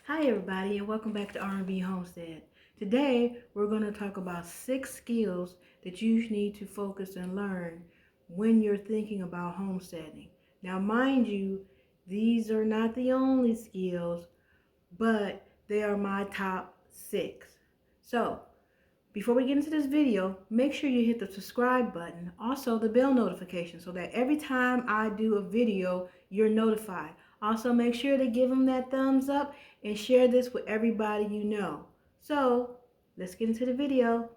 Hi everybody and welcome back to RNBHomestead. Today we're going to talk about 6 skills that you need to focus and learn when you're thinking about homesteading. Now mind you, these are not the only skills, but they are my top 6. So before we get into this video, make sure you hit the subscribe button, also the bell notification, so that every time I do a video, you're notified. Also, make sure to give them that thumbs up and share this with everybody you know. So, let's get into the video.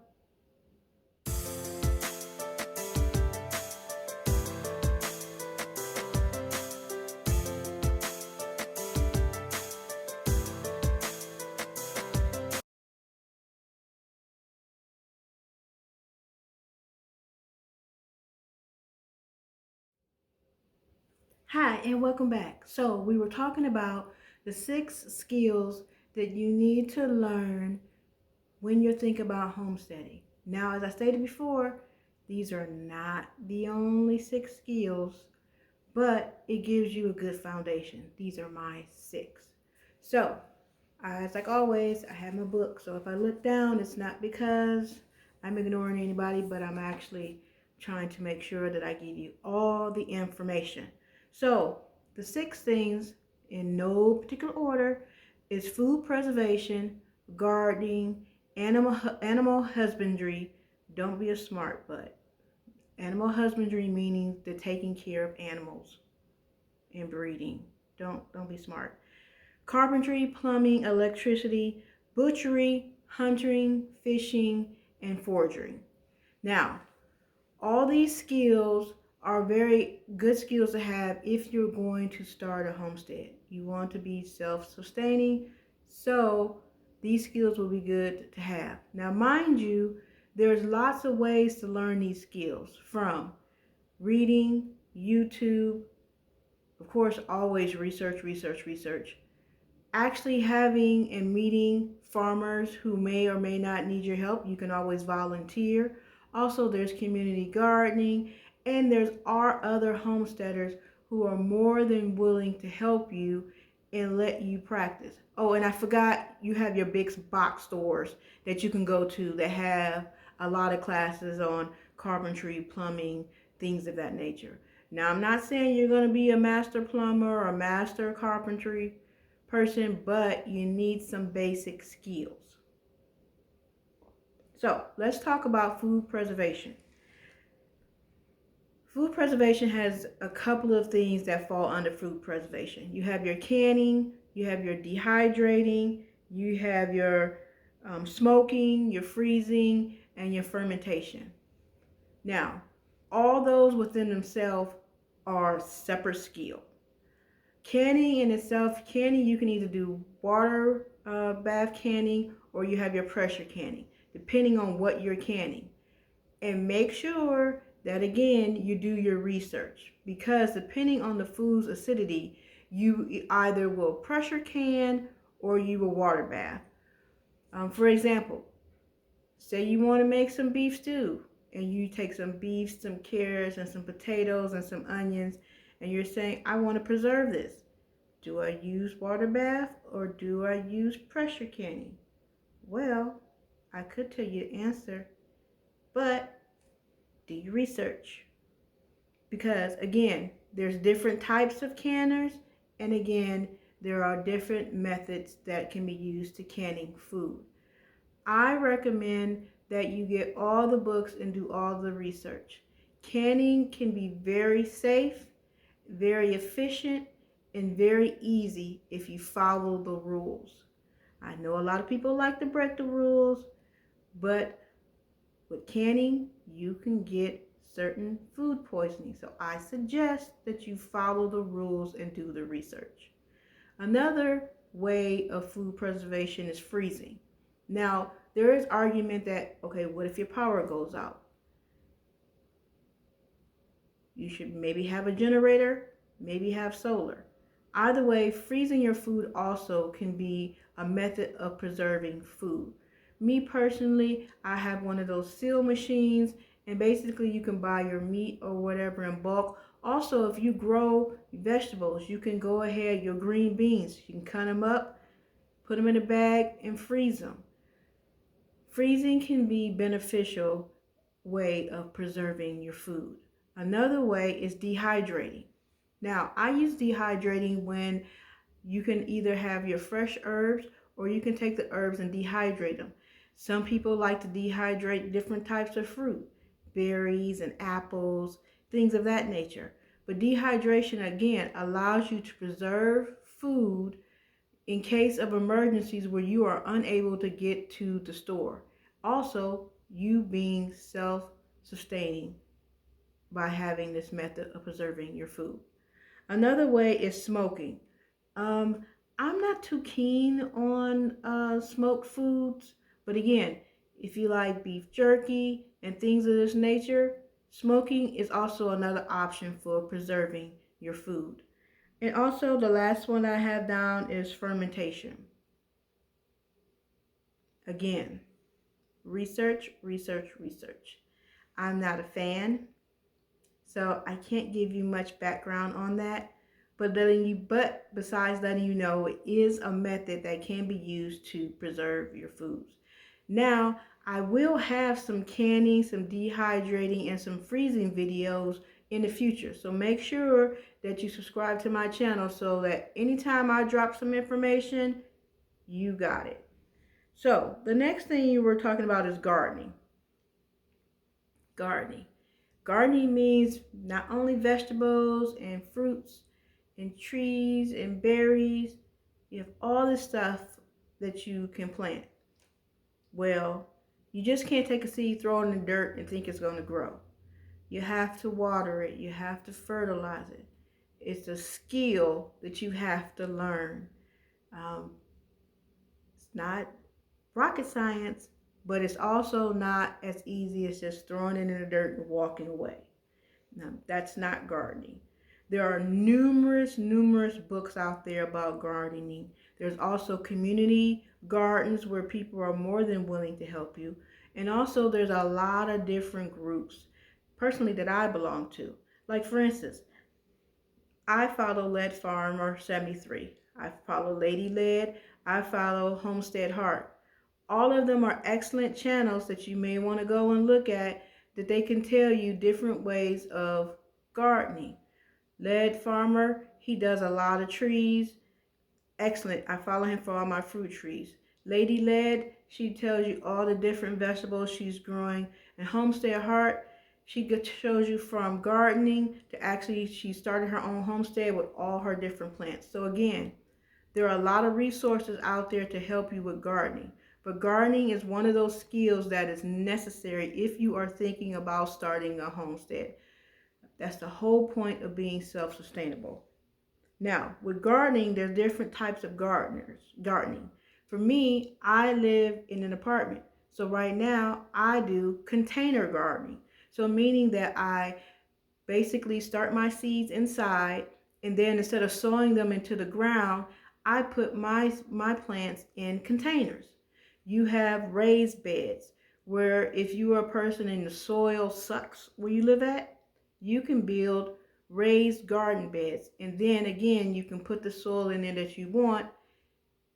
Hi, and welcome back. So, we were talking about the 6 skills that you need to learn when you're thinking about homesteading. Now, as I stated before, these are not the only 6 skills, but it gives you a good foundation. These are my 6. So, as like always, I have my book. So if I look down, it's not because I'm ignoring anybody, but I'm actually trying to make sure that I give you all the information. So the 6 things in no particular order is food preservation, gardening, animal husbandry. Don't be a smart butt. Animal husbandry meaning the taking care of animals and breeding. Don't be smart. Carpentry, plumbing, electricity, butchery, hunting, fishing, and foraging. Now, all these skills are very good skills to have if you're going to start a homestead. You want to be self-sustaining, so these skills will be good to have. Now, mind you, there's lots of ways to learn these skills, from reading, YouTube, of course, always research. Actually having and meeting farmers who may or may not need your help. You can always volunteer. Also, there's community gardening, and there's other homesteaders who are more than willing to help you and let you practice. Oh, and I forgot, you have your big box stores that you can go to that have a lot of classes on carpentry, plumbing, things of that nature. Now, I'm not saying you're going to be a master plumber or a master carpentry person, but you need some basic skills. So let's talk about food preservation. Food preservation has a couple of things that fall under food preservation. You have your canning, you have your dehydrating, you have your smoking, your freezing, and your fermentation. Now, all those within themselves are separate skills. Canning in itself, you can either do water bath canning, or you have your pressure canning, depending on what you're canning. And make sure that, again, you do your research, because depending on the food's acidity, you either will pressure can or you will water bath. For example, say you want to make some beef stew, and you take some beef, some carrots, and some potatoes, and some onions, and you're saying, I want to preserve this. Do I use water bath or do I use pressure canning? Well, I could tell you the answer, but do your research. Because again, there's different types of canners, and again, there are different methods that can be used to canning food. I recommend that you get all the books and do all the research. Canning can be very safe, very efficient, and very easy if you follow the rules. I know a lot of people like to break the rules, but with canning, you can get certain food poisoning. So I suggest that you follow the rules and do the research. Another way of food preservation is freezing. Now, there is argument that, okay, what if your power goes out? You should maybe have a generator, maybe have solar. Either way, freezing your food also can be a method of preserving food. Me personally, I have one of those seal machines, and basically you can buy your meat or whatever in bulk. Also, if you grow vegetables, you can go ahead, your green beans, you can cut them up, put them in a bag, and freeze them. Freezing can be a beneficial way of preserving your food. Another way is dehydrating. Now, I use dehydrating when you can either have your fresh herbs or you can take the herbs and dehydrate them. Some people like to dehydrate different types of fruit, berries and apples, things of that nature. But dehydration, again, allows you to preserve food in case of emergencies where you are unable to get to the store. Also, you being self-sustaining by having this method of preserving your food. Another way is smoking. Um, I'm not too keen on smoked foods, but again, if you like beef jerky and things of this nature, smoking is also another option for preserving your food. And also, the last one I have down is fermentation. Again, research, research, research. I'm not a fan, so I can't give you much background on that. But besides letting you know, it is a method that can be used to preserve your foods. Now, I will have some canning, some dehydrating, and some freezing videos in the future. So make sure that you subscribe to my channel so that anytime I drop some information, you got it. So the next thing you were talking about is gardening. Gardening. Gardening means not only vegetables and fruits and trees and berries, you have all this stuff that you can plant. Well, you just can't take a seed, throw it in the dirt, and think it's going to grow. You have to water it. You have to fertilize it. It's a skill that you have to learn. It's not rocket science, but it's also not as easy as just throwing it in the dirt and walking away. Now, that's not gardening. There are numerous books out there about gardening. There's also community gardens where people are more than willing to help you. And also there's a lot of different groups, personally, that I belong to. Like, for instance, I follow Lead Farmer 73. I follow Lady Lead. I follow Homestead Heart. All of them are excellent channels that you may want to go and look at, that they can tell you different ways of gardening. Lead Farmer, he does a lot of trees. Excellent. I follow him for all my fruit trees. Lady Lead, she tells you all the different vegetables she's growing. And Homestead Heart, she shows you from gardening to actually she started her own homestead with all her different plants. So again, there are a lot of resources out there to help you with gardening. But gardening is one of those skills that is necessary if you are thinking about starting a homestead. That's the whole point of being self-sustainable. Now, with gardening, there's different types of gardening. For me, I live in an apartment. So right now, I do container gardening. So meaning that I basically start my seeds inside, and then instead of sowing them into the ground, I put my plants in containers. You have raised beds where if you are a person and the soil sucks where you live at, you can build raised garden beds, and then again you can put the soil in there that you want,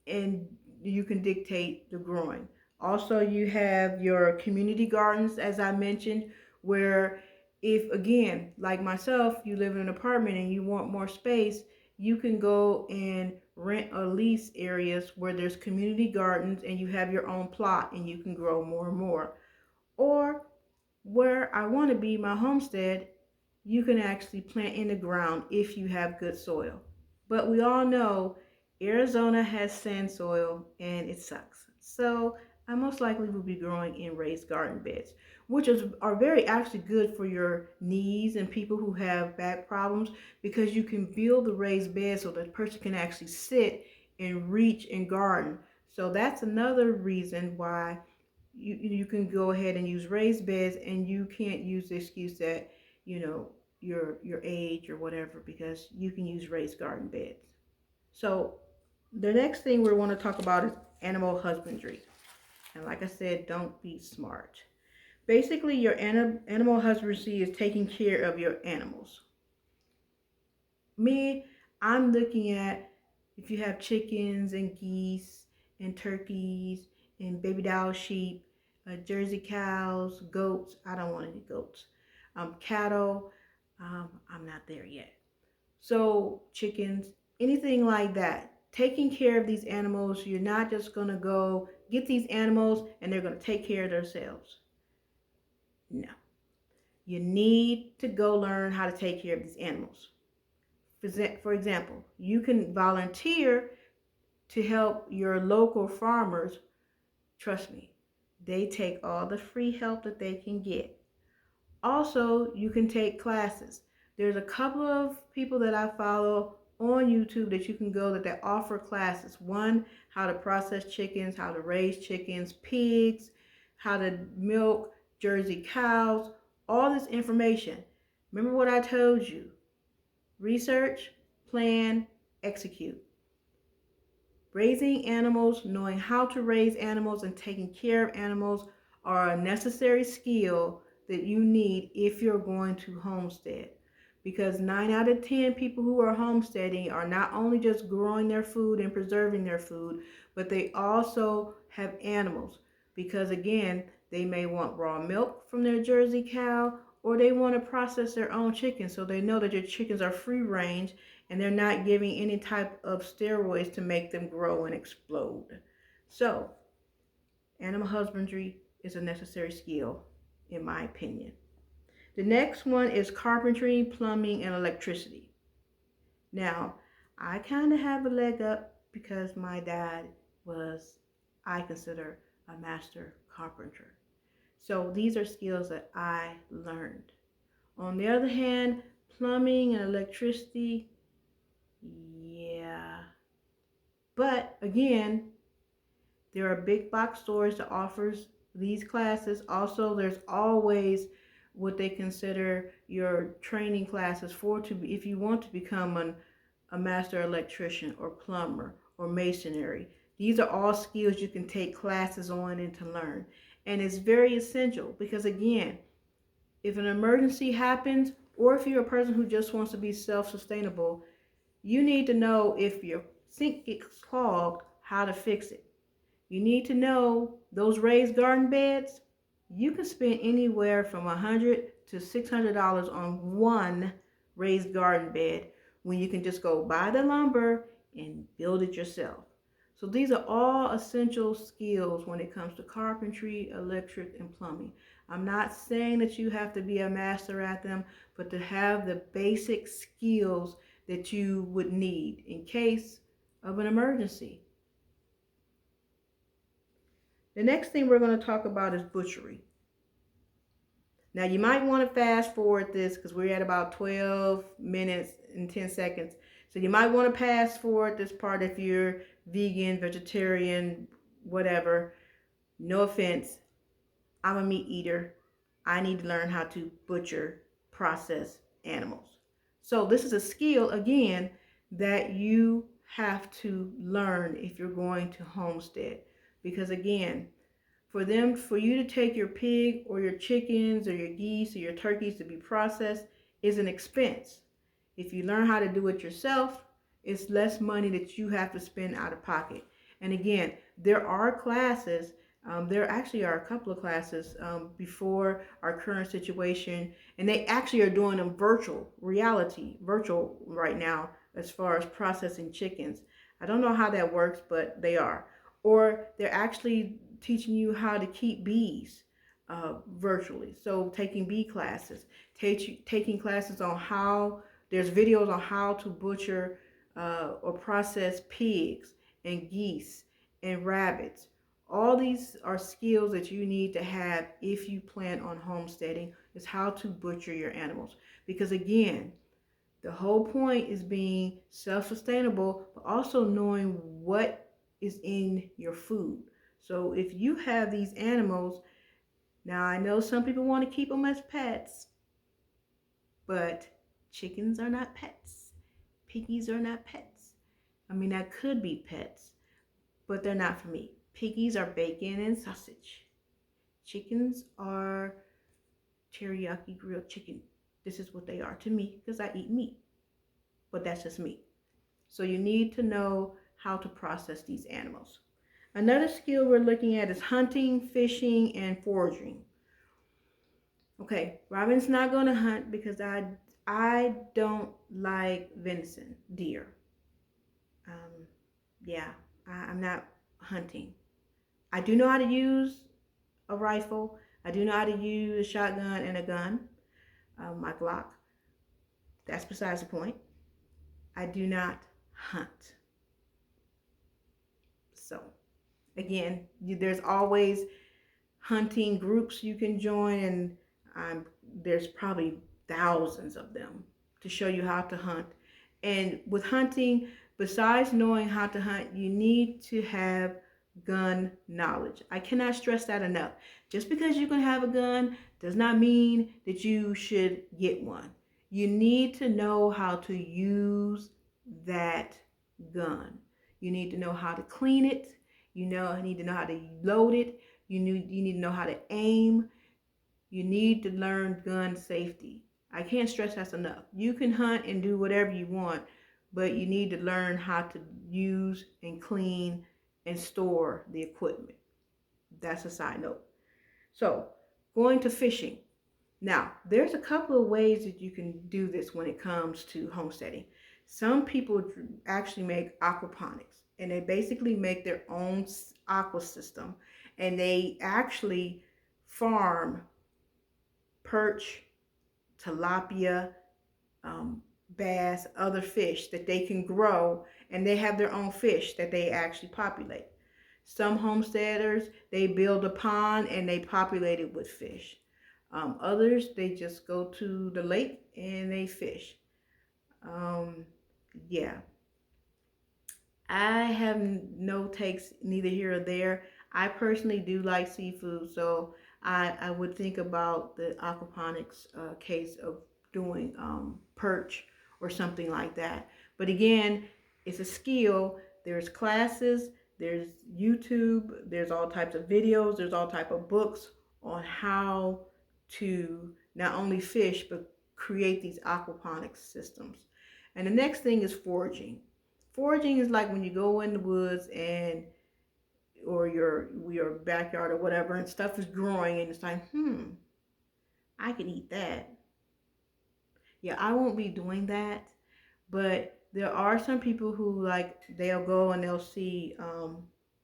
and you can dictate the growing. Also, you have your community gardens, as I mentioned, where if again, like myself, you live in an apartment and you want more space, you can go and rent or lease areas where there's community gardens and you have your own plot and you can grow more and more. Or where I want to be, my homestead, you can actually plant in the ground if you have good soil. But we all know Arizona has sand soil and it sucks. So I most likely will be growing in raised garden beds, which are very actually good for your knees and people who have back problems, because you can build the raised bed so that person can actually sit and reach and garden. So that's another reason why you can go ahead and use raised beds, and you can't use the excuse that, you know, your age or whatever, because you can use raised garden beds. So the next thing we want to talk about is animal husbandry. And like I said, don't be smart. Basically, your animal husbandry is taking care of your animals. Me, I'm looking at if you have chickens and geese and turkeys and baby doll sheep, Jersey cows, goats. I don't want any goats. Cattle. I'm not there yet. So chickens, anything like that. Taking care of these animals, you're not just going to go get these animals and they're going to take care of themselves. No. You need to go learn how to take care of these animals. For example, you can volunteer to help your local farmers. Trust me, they take all the free help that they can get. Also, you can take classes. There's a couple of people that I follow on YouTube that you can go that offer classes. One, how to process chickens, how to raise chickens, pigs, how to milk Jersey cows, all this information. Remember what I told you. Research, plan, execute. Raising animals, knowing how to raise animals and taking care of animals are a necessary skill that you need if you're going to homestead. Because 9 out of 10 people who are homesteading are not only just growing their food and preserving their food, but they also have animals. Because again, they may want raw milk from their Jersey cow, or they want to process their own chicken so they know that your chickens are free range and they're not giving any type of steroids to make them grow and explode. So, animal husbandry is a necessary skill, in my opinion. The next one is carpentry, plumbing, and electricity. Now, I kind of have a leg up because my dad was, I consider, a master carpenter. So these are skills that I learned. On the other hand, plumbing and electricity, yeah. But again, there are big box stores that offers these classes. Also, there's always what they consider your training classes if you want to become a master electrician or plumber or masonry. These are all skills you can take classes on and to learn. And it's very essential because again, if an emergency happens, or if you're a person who just wants to be self-sustainable, you need to know if your sink gets clogged, how to fix it. You need to know those raised garden beds, you can spend anywhere from $100 to $600 on one raised garden bed when you can just go buy the lumber and build it yourself. So these are all essential skills when it comes to carpentry, electric, and plumbing. I'm not saying that you have to be a master at them, but to have the basic skills that you would need in case of an emergency. The next thing we're going to talk about is butchery. Now you might want to fast forward this because we're at about 12 minutes and 10 seconds. So you might want to fast forward this part if you're vegan, vegetarian, whatever. No offense, I'm a meat eater. I need to learn how to butcher, process animals. So this is a skill, again, that you have to learn if you're going to homestead. Because again, for you to take your pig or your chickens or your geese or your turkeys to be processed is an expense. If you learn how to do it yourself, it's less money that you have to spend out of pocket. And again, there are classes. There actually are a couple of classes before our current situation, and they actually are doing them virtual right now as far as processing chickens. I don't know how that works, but they are. Or they're actually teaching you how to keep bees virtually. So taking bee classes, taking classes on there's videos on how to butcher or process pigs and geese and rabbits. All these are skills that you need to have if you plan on homesteading, is how to butcher your animals. Because again, the whole point is being self-sustainable, but also knowing what is in your food. So if you have these animals, now I know some people want to keep them as pets, but chickens are not pets. Piggies are not pets. I mean, that could be pets, but they're not for me. Piggies are bacon and sausage. Chickens are teriyaki grilled chicken. This is what they are to me because I eat meat, but that's just me. So you need to know how to process these animals. Another skill we're looking at is hunting, fishing, and foraging. Okay, Robin's not going to hunt because I don't like venison, deer. Um, yeah, I'm not hunting. I do know how to use a rifle. I do know how to use a shotgun and a gun, my Glock. That's besides the point. I do not hunt. So, again, there's always hunting groups you can join, and there's probably thousands of them to show you how to hunt. And with hunting, besides knowing how to hunt, you need to have gun knowledge. I cannot stress that enough. Just because you can have a gun does not mean that you should get one. You need to know how to use that gun. You need to know how to clean it. You need to know how to load it. You need to know how to aim. You need to learn gun safety. I can't stress that enough. You can hunt and do whatever you want, but you need to learn how to use and clean and store the equipment. That's a side note. So, going to fishing. Now, there's a couple of ways that you can do this when it comes to homesteading. Some people actually make aquaponics, and they basically make their own aqua system, and they actually farm perch, tilapia, bass, other fish that they can grow, and they have their own fish that they actually populate. Some homesteaders, they build a pond and they populate it with fish. Others, they just go to the lake and they fish. Yeah, I have no takes neither here or there. I personally do like seafood, so I would think about the aquaponics case of doing perch or something like that. But again, it's a skill. There's classes, there's YouTube, there's all types of videos, there's all type of books on how to not only fish but create these aquaponics systems. And the next thing is foraging. Foraging is like when you go in the woods and or your backyard or whatever, and stuff is growing and it's like, I can eat that. Yeah, I won't be doing that, but there are some people who like they'll go and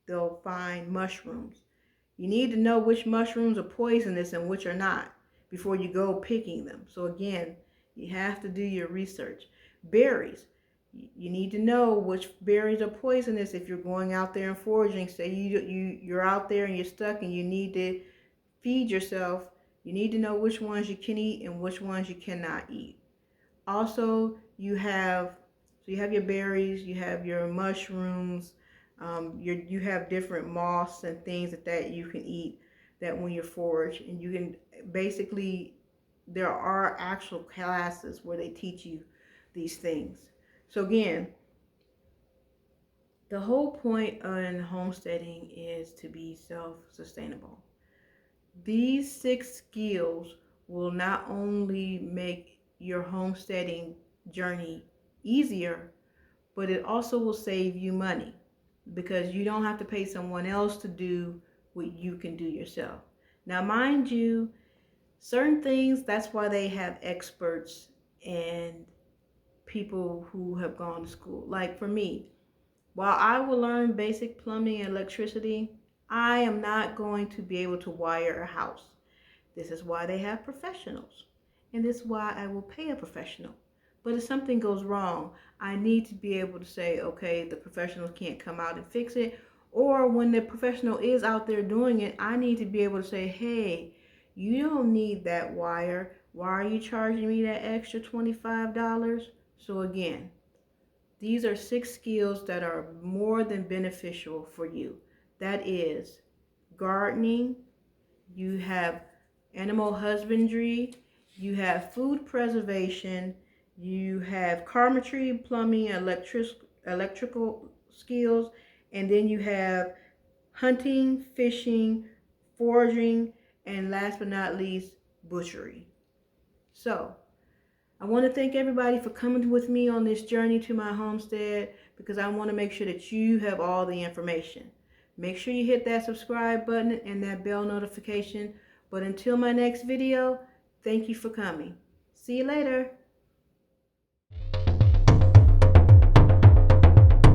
they'll find mushrooms. You need to know which mushrooms are poisonous and which are not before you go picking them. So again, you have to do your research. Berries. You need to know which berries are poisonous if you're going out there and foraging. Say you're out there and you're stuck and you need to feed yourself. You need to know which ones you can eat and which ones you cannot eat. Also, you have your berries, you have your mushrooms, you have different moths and things that you can eat that when you forage, and you can basically, there are actual classes where they teach you these things. So again, the whole point in homesteading is to be self-sustainable. These 6 skills will not only make your homesteading journey easier, but it also will save you money because you don't have to pay someone else to do what you can do yourself. Now, mind you, certain things, that's why they have experts and people who have gone to school. Like for me, while I will learn basic plumbing and electricity, I am not going to be able to wire a house. This is why they have professionals. And this is why I will pay a professional. But if something goes wrong, I need to be able to say, okay, the professionals can't come out and fix it. Or when the professional is out there doing it, I need to be able to say, hey, you don't need that wire. Why are you charging me that extra $25? So again, these are 6 skills that are more than beneficial for you. That is gardening, you have animal husbandry, you have food preservation, you have carpentry, plumbing, electrical skills, and then you have hunting, fishing, foraging, and last but not least, butchery. So, I want to thank everybody for coming with me on this journey to my homestead because I want to make sure that you have all the information. Make sure you hit that subscribe button and that bell notification. But until my next video, thank you for coming. See you later.